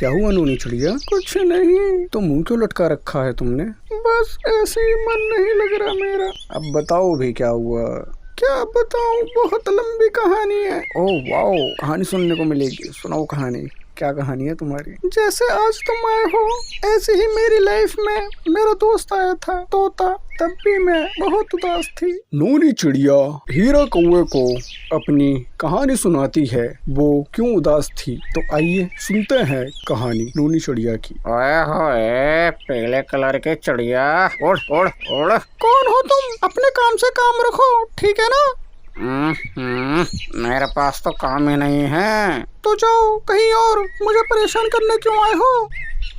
क्या हुआ नूनी चिड़िया? कुछ नहीं। तो मुंह क्यों लटका रखा है तुमने? बस ऐसे ही मन नहीं लग रहा मेरा। अब बताओ भी क्या हुआ? क्या बताऊं, बहुत लंबी कहानी है। ओह वाओ, कहानी सुनने को मिलेगी। सुनाओ कहानी। क्या कहानी है तुम्हारी? जैसे आज तुम आए हो ऐसे ही मेरी लाइफ में मेरा दोस्त आया था तोता, तब भी मैं बहुत उदास थी। नूनी चिड़िया हीरा कौवे को अपनी कहानी सुनाती है वो क्यों उदास थी। तो आइए सुनते हैं कहानी नूनी चिड़िया की। ओए होए पीले कलर की चिड़िया, उड़ उड़ उड़। कौन हो तुम? अपने काम से काम रखो, ठीक है ना? मेरे पास तो काम ही नहीं है। तो जाओ कहीं और, मुझे परेशान करने क्यों आए हो?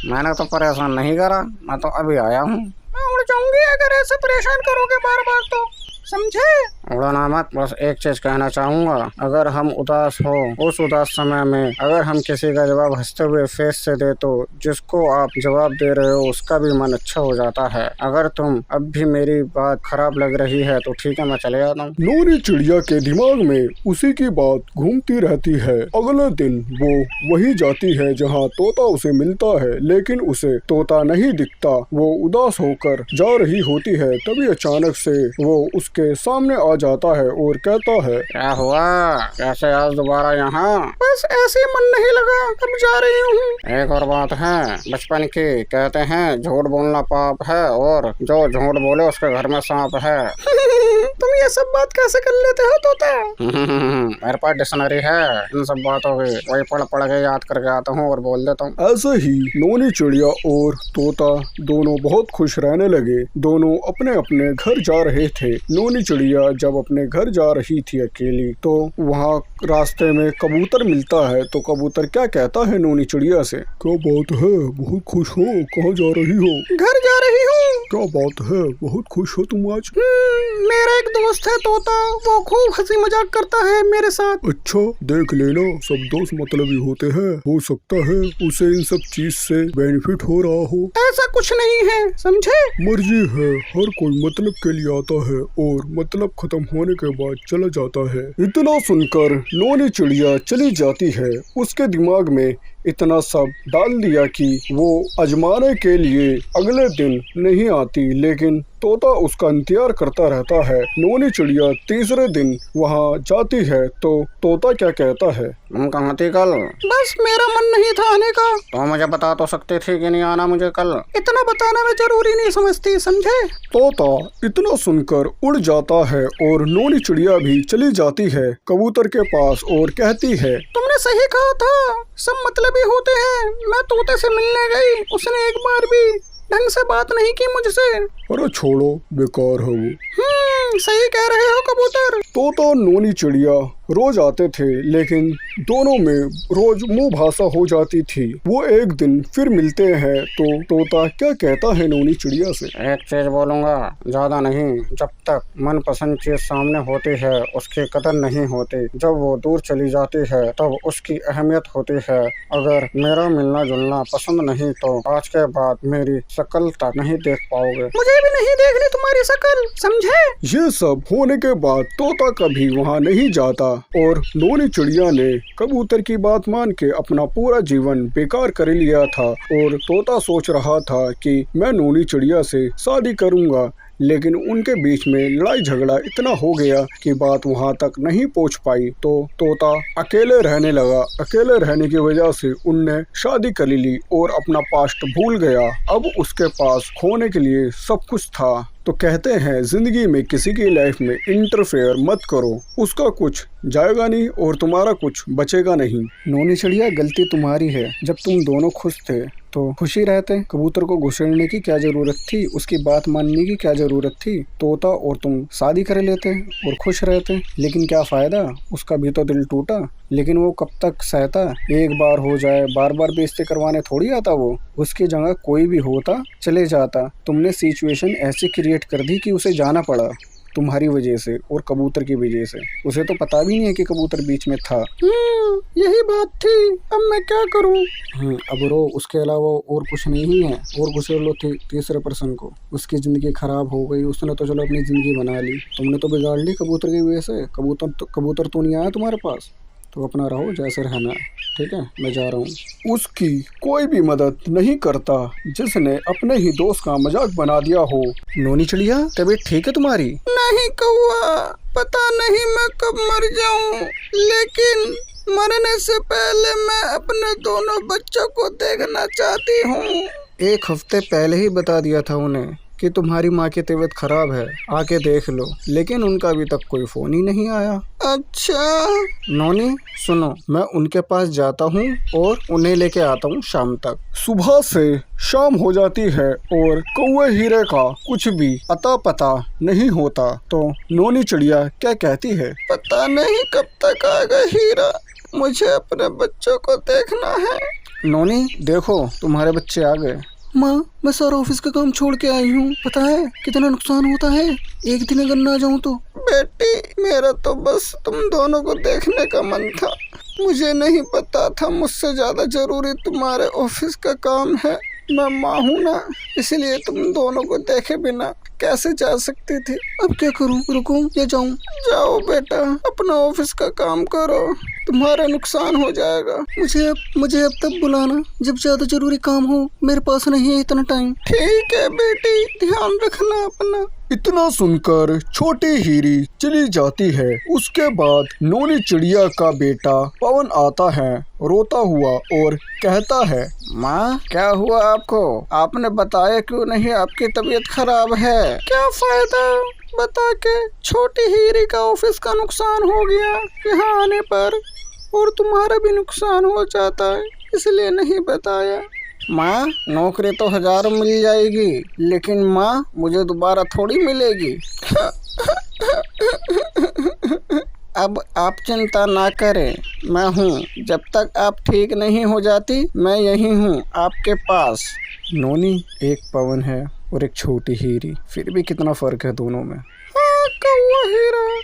मैंने तो परेशान नहीं करा, मैं तो अभी आया हूँ। मैं उड़ जाऊंगी अगर ऐसे परेशान करोगे बार बार, तो समझे? उड़ना मत। बस एक चीज कहना चाहूंगा, अगर हम उदास हो उस उदास समय में अगर हम किसी का जवाब हंसते हुए फेस से दे तो जिसको आप जवाब दे रहे हो उसका भी मन अच्छा हो जाता है। अगर तुम अब भी मेरी बात खराब लग रही है तो ठीक है, मैं चले जाता हूँ। नूनी चिड़िया के दिमाग में उसी की बात घूमती रहती है। अगले दिन वो वही जाती है जहाँ तोता उसे मिलता है, लेकिन उसे तोता नहीं दिखता। वो उदास होकर जा रही होती है, तभी अचानक से वो उसके सामने आ जाता है और कहता है, क्या हुआ? कैसे आज दोबारा यहाँ? बस ऐसे मन नहीं लगा, अब जा रही हूँ। एक और बात है बचपन की, कहते हैं झूठ बोलना पाप है और जो झूठ बोले उसके घर में सांप है। तुम ये सब बात कैसे कर लेते हो तोता? मेरे पास डिक्शनरी है इन सब बातों की, वही पढ़ पढ़ के याद करके आता हूँ और बोल देता हूँ। ऐसे ही नूनी चिड़िया और तोता दोनों बहुत खुश रहने लगे। दोनों अपने अपने घर जा रहे थे। नूनी चिड़िया जब अपने घर जा रही थी अकेली, तो वहाँ रास्ते में कबूतर मिलता है। तो कबूतर क्या कहता है नूनी चिड़िया से? क्या बात है, बहुत खुश हो? कहाँ जा रही हो? घर जा रही हूँ। क्या बात है, बहुत खुश हो तुम आज? मेरा एक दोस्त है तोता, वो खूब हंसी मजाक करता है मेरे साथ। अच्छा, देख लेना, सब दोस्त मतलबी होते हैं। हो सकता है उसे इन सब चीज से बेनिफिट हो रहा हो। ऐसा कुछ नहीं है, समझे? मर्जी है, हर कोई मतलब के लिए आता है और मतलब खत्म होने के बाद चला जाता है। इतना सुनकर नूनी चिड़िया चली जाती है। उसके दिमाग में इतना सब डाल दिया कि वो आजमाने के लिए अगले दिन नहीं आती, लेकिन तोता उसका इंतजार करता रहता है। नूनी चिड़िया तीसरे दिन वहाँ जाती है तो तोता क्या कहता है? तुम कहाँ थी कल? बस मेरा मन नहीं था आने का। तो मुझे बता तो सकती थी कि नहीं आना मुझे कल। इतना बताना मैं जरूरी नहीं समझती, समझे? तोता इतना सुनकर उड़ जाता है और नूनी चिड़िया भी चली जाती है कबूतर के पास और कहती है, तुमने सही कहा था, सब मतलबी होते हैं। मैं तोते से मिलने गई, उसने एक बार भी ढंग से बात नहीं की मुझसे। अरे छोड़ो, बेकार है वो। सही कह रहे हो कबूतर। तोता नूनी चिड़िया रोज आते थे, लेकिन दोनों में रोज मुंह भाषा हो जाती थी। वो एक दिन फिर मिलते हैं तो तोता क्या कहता है नूनी चिड़िया से? एक चीज बोलूंगा, ज्यादा नहीं। जब तक मनपसंद चीज सामने होती है उसकी कदर नहीं होती, जब वो दूर चली जाती है तब उसकी अहमियत होती है। अगर मेरा मिलना जुलना पसंद नहीं तो आज के बाद मेरी शक्ल तक नहीं देख पाओगे। मुझे भी नहीं देखनी तुम्हारी शक्ल, समझे? ये सब होने के बाद तोता कभी वहाँ नहीं जाता और नूनी चिड़िया ने कबूतर की बात मान के अपना पूरा जीवन बेकार कर लिया था। और तोता सोच रहा था कि मैं नूनी चिड़िया से शादी करूंगा, लेकिन उनके बीच में लड़ाई झगड़ा इतना हो गया कि बात वहां तक नहीं पहुंच पाई। तो तोता अकेले रहने लगा। अकेले रहने की वजह से उनने शादी कर ली और अपना पास्ट भूल गया। अब उसके पास खोने के लिए सब कुछ था। तो कहते हैं जिंदगी में किसी की लाइफ में इंटरफेयर मत करो, उसका कुछ जाएगा नहीं और तुम्हारा कुछ बचेगा नहीं। नूनी चिड़िया गलती तुम्हारी है, जब तुम दोनों खुश थे तो खुशी रहते। कबूतर को घुसेड़ने की क्या जरूरत थी, उसकी बात मानने की क्या जरूरत थी? तोता और तुम शादी कर लेते और खुश रहते, लेकिन क्या फायदा, उसका भी तो दिल टूटा। लेकिन वो कब तक सहता? एक बार हो जाए, बार बार बेइज्जती करवाने थोड़ी आता वो। उसकी जगह कोई भी होता चले जाता। तुमने सिचुएशन ऐसी क्रिएट कर दी कि उसे जाना पड़ा तुम्हारी वजह से और कबूतर की वजह से। उसे तो पता भी नहीं है कि कबूतर बीच में था। यही बात थी, अब मैं क्या करूं? अब रो, उसके अलावा और कुछ नहीं है। और घुसेड़ लो तीसरे पर्सन को। उसकी जिंदगी खराब हो गई, उसने तो चलो अपनी जिंदगी बना ली, तुमने तो बिगाड़ ली कबूतर की वजह से। कबूतर तो नहीं आया तुम्हारे पास। तो अपना रहो जैसे रहना है, ठीक है, मैं जा रहा हूँ। उसकी कोई भी मदद नहीं करता जिसने अपने ही दोस्त का मजाक बना दिया हो। नोनी चिड़िया, तबीयत ठीक है तुम्हारी? नहीं कौआ, पता नहीं मैं कब मर जाऊं, लेकिन मरने से पहले मैं अपने दोनों बच्चों को देखना चाहती हूँ। 1 हफ्ते पहले ही बता दिया था उन्हें कि तुम्हारी माँ की तबीयत खराब है, आके देख लो, लेकिन उनका अभी तक कोई फोन ही नहीं आया। अच्छा नोनी सुनो, मैं उनके पास जाता हूँ और उन्हें लेके आता हूँ शाम तक। सुबह से शाम हो जाती है और कौवे हीरे का कुछ भी अता पता नहीं होता। तो नोनी चिड़िया क्या कहती है? पता नहीं कब तक आएगा हीरा, मुझे अपने बच्चों को देखना है। नोनी देखो, तुम्हारे बच्चे आ गए। माँ, मैं सारा ऑफिस का काम छोड़ के आई हूँ, पता है कितना नुकसान होता है एक दिन अगर ना जाऊँ तो। बेटी, मेरा तो बस तुम दोनों को देखने का मन था, मुझे नहीं पता था मुझसे ज्यादा जरूरी तुम्हारे ऑफिस का काम है। मैं माँ हूँ ना, इसलिए तुम दोनों को देखे बिना कैसे जा सकती थी। अब क्या करूँ, रुकूं या जाऊँ? जाओ बेटा, अपना ऑफिस का काम करो, तुम्हारा नुकसान हो जाएगा। मुझे अब तक बुलाना जब ज्यादा जरूरी काम हो, मेरे पास नहीं है इतना टाइम। ठीक है बेटी, ध्यान रखना अपना। इतना सुनकर छोटी हीरी चली जाती है। उसके बाद नोनी चिड़िया का बेटा पवन आता है रोता हुआ और कहता है, माँ क्या हुआ आपको? आपने बताया क्यों नहीं आपकी तबीयत खराब है? क्या फायदा बता के, छोटी हीरी का ऑफिस का नुकसान हो गया यहाँ आने पर, और तुम्हारा भी नुकसान हो जाता है, इसलिए नहीं बताया। माँ, नौकरी तो 1000 मिल जाएगी, लेकिन माँ मुझे दोबारा थोड़ी मिलेगी। अब आप चिंता ना करें, मैं हूँ, जब तक आप ठीक नहीं हो जाती मैं यही हूँ आपके पास। नोनी, एक पवन है और एक छोटी हीरी, फिर भी कितना फर्क है दोनों में। हाँ कौवा हीरा।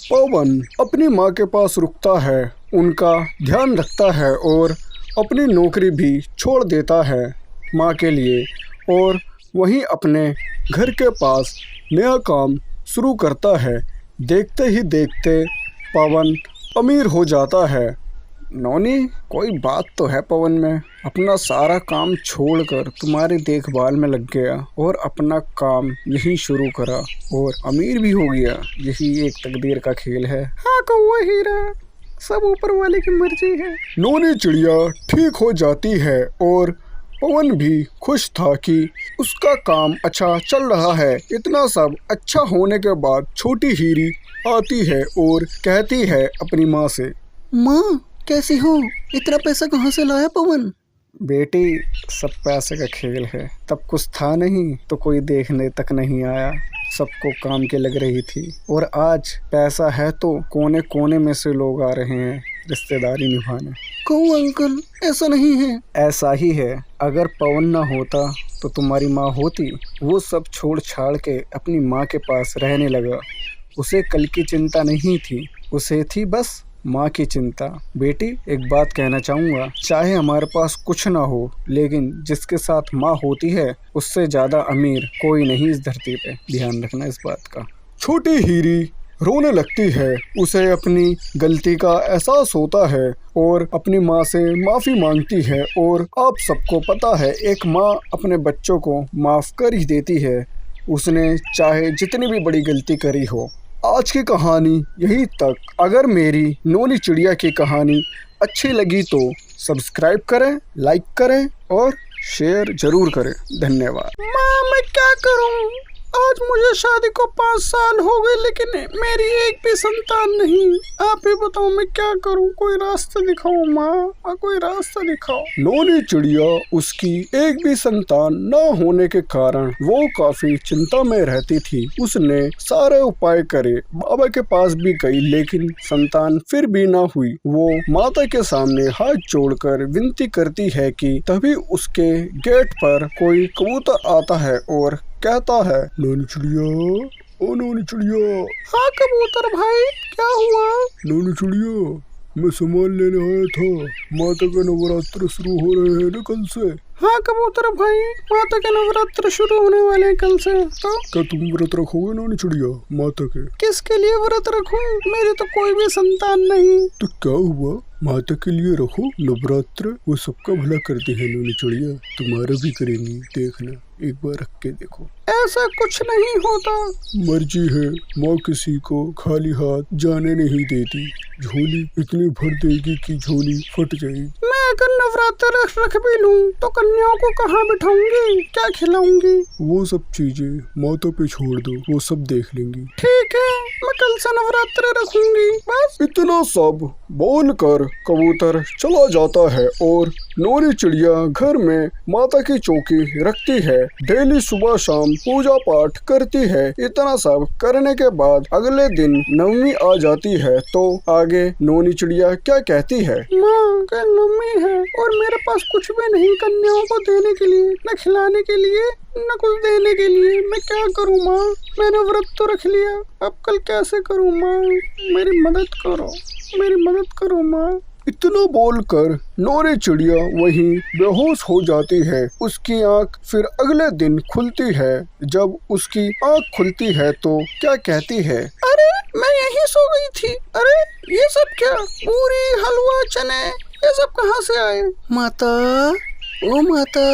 पवन अपनी माँ के पास रुकता है, उनका ध्यान रखता है और अपनी नौकरी भी छोड़ देता है माँ के लिए, और वहीं अपने घर के पास नया काम शुरू करता है। देखते ही देखते पवन अमीर हो जाता है। नोनी, कोई बात तो है पवन में, अपना सारा काम छोड़कर तुम्हारी देखभाल में लग गया और अपना काम यही शुरू करा और अमीर भी हो गया। यही एक तकदीर का खेल है। हाँ कौवा हीरा, सब ऊपर वाले की मर्जी है। नोनी चिड़िया ठीक हो जाती है और पवन भी खुश था कि उसका काम अच्छा चल रहा है। इतना सब अच्छा होने के बाद छोटी हीरी आती है और कहती है अपनी माँ से, माँ कैसी हो? इतना पैसा कहाँ से लाया पवन? बेटी, सब पैसे का खेल है, तब कुछ था नहीं तो कोई देखने तक नहीं आया, सबको काम के लग रही थी, और आज पैसा है तो कोने कोने में से लोग आ रहे हैं रिश्तेदारी निभाने। कौवा अंकल, ऐसा नहीं है। ऐसा ही है, अगर पवन ना होता तो तुम्हारी माँ होती। वो सब छोड़ छाड़ के अपनी माँ के पास रहने लगा। उसे कल की चिंता नहीं थी, उसे थी बस माँ की चिंता। बेटी, एक बात कहना चाहूँगा, चाहे हमारे पास कुछ ना हो, लेकिन जिसके साथ माँ होती है उससे ज़्यादा अमीर कोई नहीं इस धरती पे, ध्यान रखना इस बात का। छोटी हीरी रोने लगती है, उसे अपनी गलती का एहसास होता है और अपनी माँ से माफ़ी मांगती है। और आप सबको पता है, एक माँ अपने बच्चों को माफ़ कर ही देती है, उसने चाहे जितनी भी बड़ी गलती करी हो। आज की कहानी यहीं तक। अगर मेरी नोनी चिड़िया की कहानी अच्छी लगी तो सब्सक्राइब करें, लाइक करें और शेयर जरूर करें। धन्यवाद। माँ मैं क्या करूँ, आज मुझे शादी को 5 साल हो गए, लेकिन मेरी एक भी संतान नहीं। आप ही बताओ मैं क्या करूं, कोई रास्ता दिखाओ माँ, कोई रास्ता दिखाओ। नोनी चिड़िया उसकी एक भी संतान न होने के कारण वो काफी चिंता में रहती थी। उसने सारे उपाय करे, बाबा के पास भी गई, लेकिन संतान फिर भी ना हुई। वो माता के सामने हाथ जोड़कर विनती करती है कि तभी उसके गेट पर कोई कबूतर आता है और कहता है, नोनी चिड़िया, ओ नोनी चिड़िया। हाँ कबूतर भाई, क्या हुआ? नोनी चिड़िया, मैं सामान लेने आया था, माता का नवरात्र शुरू हो रहे हैं ना कल से। हाँ कबूतर भाई, माता के नवरात्र शुरू होने वाले हैं कल से। तो क्या तुम व्रत रखोगे नौनी चिड़िया माता के? किसके लिए व्रत रखूं? मेरी तो कोई भी संतान नहीं। तो क्या हुआ, माता के लिए रखो नवरात्र, वो सबका भला करती है नौनी चिड़िया, तुम्हारा भी करेंगी, देखना एक बार रख के देखो। ऐसा कुछ नहीं होता। मर्जी है, माँ किसी को खाली हाथ जाने नहीं देती, झोली इतनी भर देगी कि झोली फट जाएगी। मैं अगर नवरात्र रख भी लूं तो कन्याओं को कहाँ बिठाऊंगी, क्या खिलाऊंगी? वो सब चीजें माता पे छोड़ दो, वो सब देख लेंगी। ठीक है, मैं कल से नवरात्र रखूंगी बस। इतना सब बोलकर कबूतर चला जाता है और नौनी चिड़िया घर में माता की चौकी रखती है, डेली सुबह शाम पूजा पाठ करती है। इतना सब करने के बाद अगले दिन नवमी आ जाती है, तो आगे नौनी चिड़िया क्या कहती है? माँ कल नवमी है और मेरे पास कुछ भी नहीं कन्याओं को देने के लिए, न खिलाने के लिए न कुछ देने के लिए। मैं क्या करूँ माँ? मैंने व्रत तो रख लिया, अब कल कैसे करूँ माँ? मेरी मदद करो, मेरी मदद करो माँ। इतना बोलकर नौनी चिड़िया वहीं बेहोश हो जाती है। उसकी आंख फिर अगले दिन खुलती है। जब उसकी आंख खुलती है तो क्या कहती है? अरे मैं यहीं सो गई थी। अरे ये सब क्या? पूरी, हलवा, चने, ये सब कहाँ से आए? माता, ओ माता,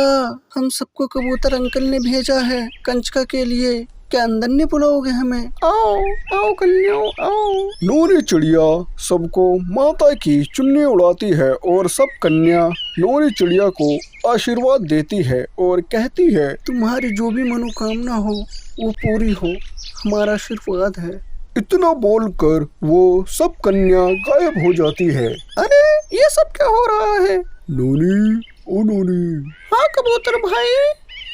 हम सबको कबूतर अंकल ने भेजा है कंचका के लिए, क्या अंदर नहीं बुलाओगे हमें? आओ आओ कन्याओं आओ। नौनी चिड़िया सबको माता की चुन्नी उड़ाती है और सब कन्या नौनी चिड़िया को आशीर्वाद देती है और कहती है, तुम्हारी जो भी मनोकामना हो वो पूरी हो, हमारा आशीर्वाद है। इतना बोलकर वो सब कन्या गायब हो जाती है। अरे ये सब क्या हो रहा है? नौनी, ओ नौनी। हाँ कबूतर भाई।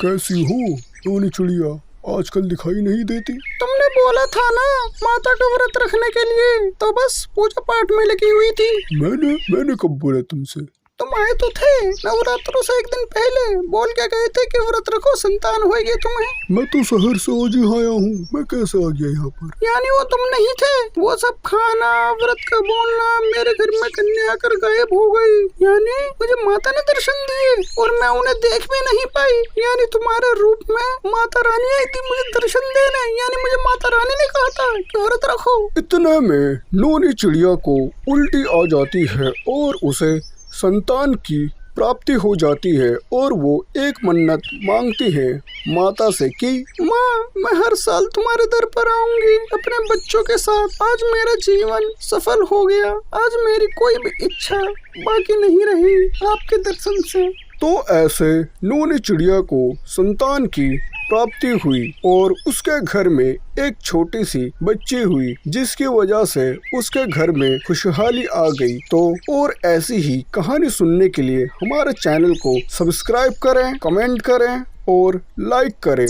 कैसी हो नौनी चिड़िया, आजकल दिखाई नहीं देती? तुमने बोला था ना माता का व्रत रखने के लिए, तो बस पूजा पाठ में लगी हुई थी। मैंने कब बोला तुमसे? तुम आए तो थे नवरात्रों से एक दिन पहले, बोल के गए थे कि व्रत रखो संतान होगी तुम्हें। मैं तो शहर से आज ही आया हूँ, मैं कैसे आ गया यहाँ पर? यानी वो तुम नहीं थे? वो सब खाना, व्रत का बोलना, मेरे घर में कन्या आकर गायब हो गई। यानी मुझे माता ने दर्शन दिए और मैं उन्हें देख भी नहीं पाई। यानी तुम्हारे रूप में माता रानी आई थी मुझे दर्शन देने। यानी मुझे माता रानी ने कहा था कि व्रत रखो। इतने में नौनी चिड़िया को उल्टी आ जाती है और उसे संतान की प्राप्ति हो जाती है और वो एक मन्नत मांगती है माता से कि माँ मैं हर साल तुम्हारे दर पर आऊंगी अपने बच्चों के साथ। आज मेरा जीवन सफल हो गया, आज मेरी कोई भी इच्छा बाकी नहीं रही आपके दर्शन से। तो ऐसे नौनी चिड़िया को संतान की प्राप्ति हुई और उसके घर में एक छोटी सी बच्ची हुई, जिसकी वजह से उसके घर में खुशहाली आ गई। तो और ऐसी ही कहानी सुनने के लिए हमारे चैनल को सब्सक्राइब करें, कमेंट करें और लाइक करें।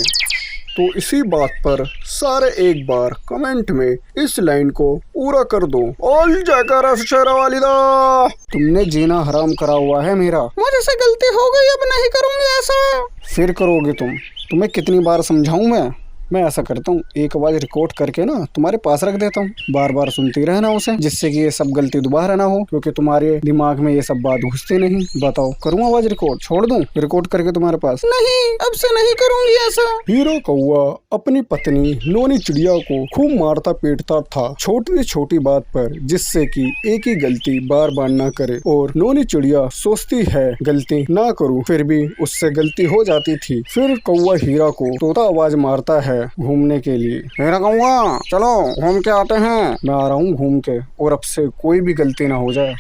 तो इसी बात पर सारे एक बार कमेंट में इस लाइन को पूरा कर दो। ऑल जयकारा शेरा वालिदा। तुमने जीना हराम करा हुआ है मेरा। मुझे से गलती हो गई, अब नहीं करूँगी ऐसा। फिर करोगे तुम? तुम्हें कितनी बार समझाऊं मैं ऐसा करता हूँ, एक आवाज रिकॉर्ड करके ना तुम्हारे पास रख देता हूँ, बार बार सुनती रहना उसे, जिससे कि ये सब गलती दोबारा ना हो, क्योंकि तुम्हारे दिमाग में ये सब बात घुसती नहीं। बताओ करूँ आवाज रिकॉर्ड? छोड़ दूँ रिकॉर्ड करके तुम्हारे पास? नहीं, अब से नहीं करूँगी ऐसा। हीरा कौवा अपनी पत्नी नौनी चिड़िया को खूब मारता पीटता था छोटी छोटी बात पर, जिससे कि एक ही गलती बार बार ना करे। और नौनी चिड़िया सोचती है गलती ना करूँ, फिर भी उससे गलती हो जाती थी। फिर कौवा हीरा को तोता आवाज मारता है घूमने के लिए। हीरा कौवा चलो घूम के आते हैं। मैं आ रहा हूँ घूम के, और अब से कोई भी गलती ना हो जाए।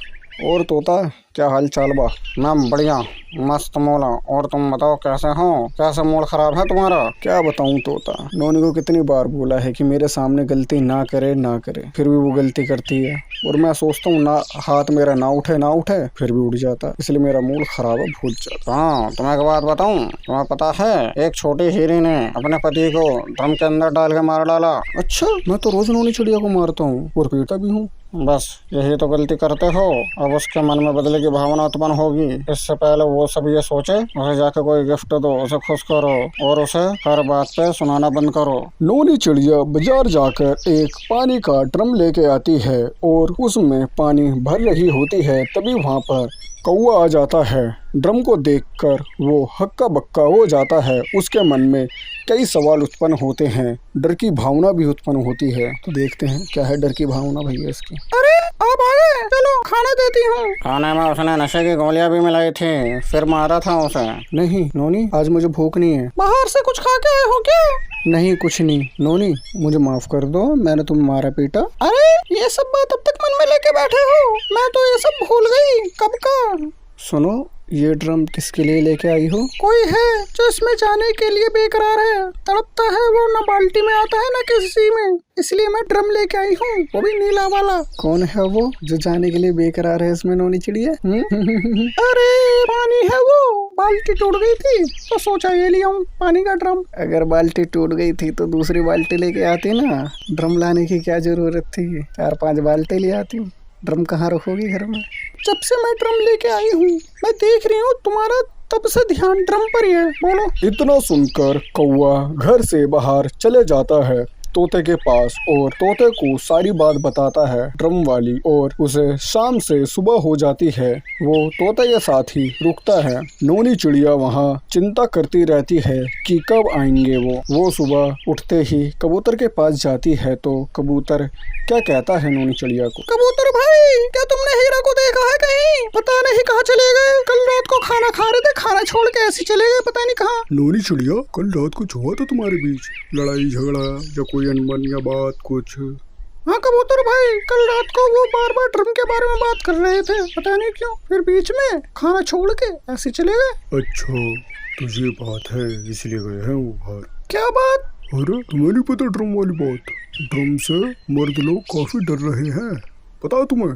और तोता क्या हाल चाल बा? मैं बढ़िया मस्त मौला, और तुम बताओ कैसे हो? कैसा मूड खराब है तुम्हारा? क्या बताऊं तोता, नौनी को कितनी बार बोला है कि मेरे सामने गलती ना करे, फिर भी वो गलती करती है। और मैं सोचता हूँ ना हाथ मेरा ना उठे, फिर भी उठ जाता, इसलिए मेरा मूड खराब है, भूल जाता। हाँ तुम्हें एक बात बताऊँ, तुम्हें पता है एक छोटी हीरी ने अपने पति को ड्रम के अंदर डाल के मार डाला। अच्छा, मैं तो रोज नौनी चिड़िया को मारता हूँ और पीटता भी हूँ। बस यही तो गलती करते हो। अब उसके मन में बदले की भावना उत्पन्न होगी। इससे पहले वो सब ये सोचे, उसे जाके कोई गिफ्ट दो, उसे खुश करो और उसे हर बात पे सुनाना बंद करो। नौनी चिड़िया बाजार जाकर एक पानी का ड्रम लेके आती है और उसमें पानी भर रही होती है। तभी वहाँ पर कौवा आ जाता है। ड्रम को देखकर वो हक्का बक्का हो जाता है। उसके मन में कई सवाल उत्पन्न होते हैं, डर की भावना भी उत्पन्न होती है। तो देखते हैं क्या है डर की भावना भैया इसकी। अरे आप आ गए, चलो खाना देती हूँ। खाने में उसने नशे की गोलियां भी मिलाई थी, फिर मारा था उसे। नहीं नोनी, आज मुझे भूख नहीं है। बाहर से कुछ खा के आए हो क्या? नहीं कुछ नहीं। नोनी मुझे माफ कर दो, मैंने तुम्हें मारा पीटा। अरे ये सब बात अब तक मन में लेके बैठे हो, मैं तो ये सब भूल गई कब का। सुनो, ये ड्रम किसके लिए लेके आई हो? कोई है जो इसमें जाने के लिए बेकरार है, तड़पता है वो, ना बाल्टी में आता है ना किसी में, इसलिए मैं ड्रम लेके आई हूँ, वो भी नीला वाला। कौन है वो जो जाने के लिए बेकरार है इसमें नोनी चिड़िया? अरे पानी है वो, बाल्टी टूट गई थी तो सोचा ये लिया हूँ पानी का ड्रम। अगर बाल्टी टूट गई थी तो दूसरी बाल्टी लेके आती ना, ड्रम लाने की क्या जरूरत थी? 4-5 बाल्टी ले आती। ड्रम कहाँ रखोगी घर में? जब से मैं ड्रम लेके आई हूँ मैं देख रही हूँ तुम्हारा तब से ध्यान ड्रम पर ही है। बोलो। इतना सुनकर कौवा घर से बाहर चले जाता है तोते के पास और तोते को सारी बात बताता है ड्रम वाली, और उसे शाम से सुबह हो जाती है। वो तोते के साथ ही रुकता है। नोनी चिड़िया वहाँ चिंता करती रहती है कि कब आएंगे वो सुबह उठते ही कबूतर के पास जाती है तो कबूतर क्या कहता है नोनी चिड़िया को? कबूतर भाई, क्या तुमने हीरा को देखा है कहीं? पता नहीं कहाँ चले गए। कल रात को खाना खा रहे थे, खाना छोड़ के ऐसे चले गए, पता नहीं कहाँ। नोनी चिड़िया, कल रात कुछ हुआ था तुम्हारे बीच? लड़ाई झगड़ा या कोई अनबन या बात कुछ? हाँ कबूतर भाई, कल रात को वो बार बार ड्रम के बारे में बात कर रहे थे, पता नहीं क्यों, फिर बीच में खाना छोड़ के ऐसे चले गए। अच्छा तो ये बात है, इसलिए गए हैं वो बाहर। क्या बात? अरे तुम्हें नहीं पता ड्रम वाली बात? ड्रम से मर्द लोग काफी डर रहे हैं, पता है तुम्हें?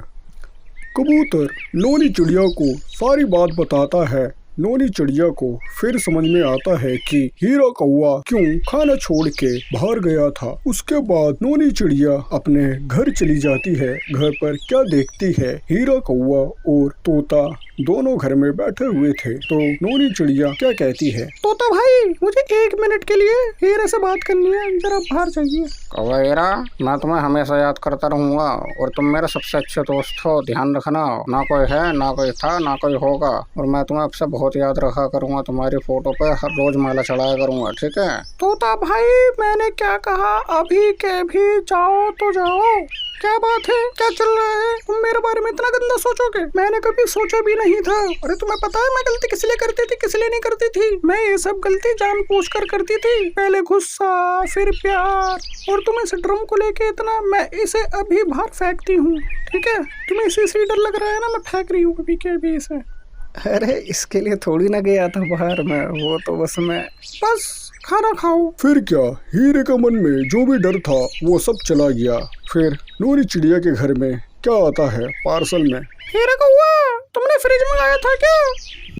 कबूतर नोनी चिड़िया को सारी बात बताता है। नोनी चिड़िया को फिर समझ में आता है कि हीरा कौवा क्यों खाना छोड़ के बाहर गया था। उसके बाद नोनी चिड़िया अपने घर चली जाती है। घर पर क्या देखती है, हीरा कौवा और तोता दोनों घर में बैठे हुए थे। तो नोनी चिड़िया क्या कहती है? तोता भाई, मुझे 1 मिनट के लिए हीरे से बात करनी है, जरा बाहर जाइए। कौवा हीरा, मैं तुम्हें हमेशा याद करता रहूंगा और तुम मेरे सबसे अच्छे दोस्त हो, ध्यान रखना। ना कोई है, ना कोई था, ना कोई होगा, और मैं तुम्हें अब से बहुत याद रखा करूंगा। तुम्हारी फोटो पे हर रोज माला चढ़ाया करूंगा, ठीक है? तोता भाई, मैंने क्या कहा? अभी के भी जाओ तो जाओ। क्या बात है, क्या चल रहा है? तुम मेरे बारे में इतना गंदा सोचोगे? मैंने कभी सोचा भी नहीं था। अरे तुम्हें पता है मैं गलती किस लिए करती थी, किस लिए नहीं करती थी? मैं ये सब गलती जानबूझकर करती थी। पहले गुस्सा, फिर प्यार, और तुम इस ड्रम को लेके इतना, मैं इसे अभी बाहर फेंकती हूँ, ठीक है? तुम्हें इसी से डर लग रहा है ना, मैं फेंक रही हूँ अभी के अभी इसे। अरे इसके लिए थोड़ी ना गया था बाहर में, वो तो बस खाना खाओ। फिर क्या, हीरे का मन में जो भी डर था वो सब चला गया। फिर नोनी चिड़िया के घर में क्या आता है पार्सल में? हीरे कौवा, तुमने फ्रिज मंगाया था क्या?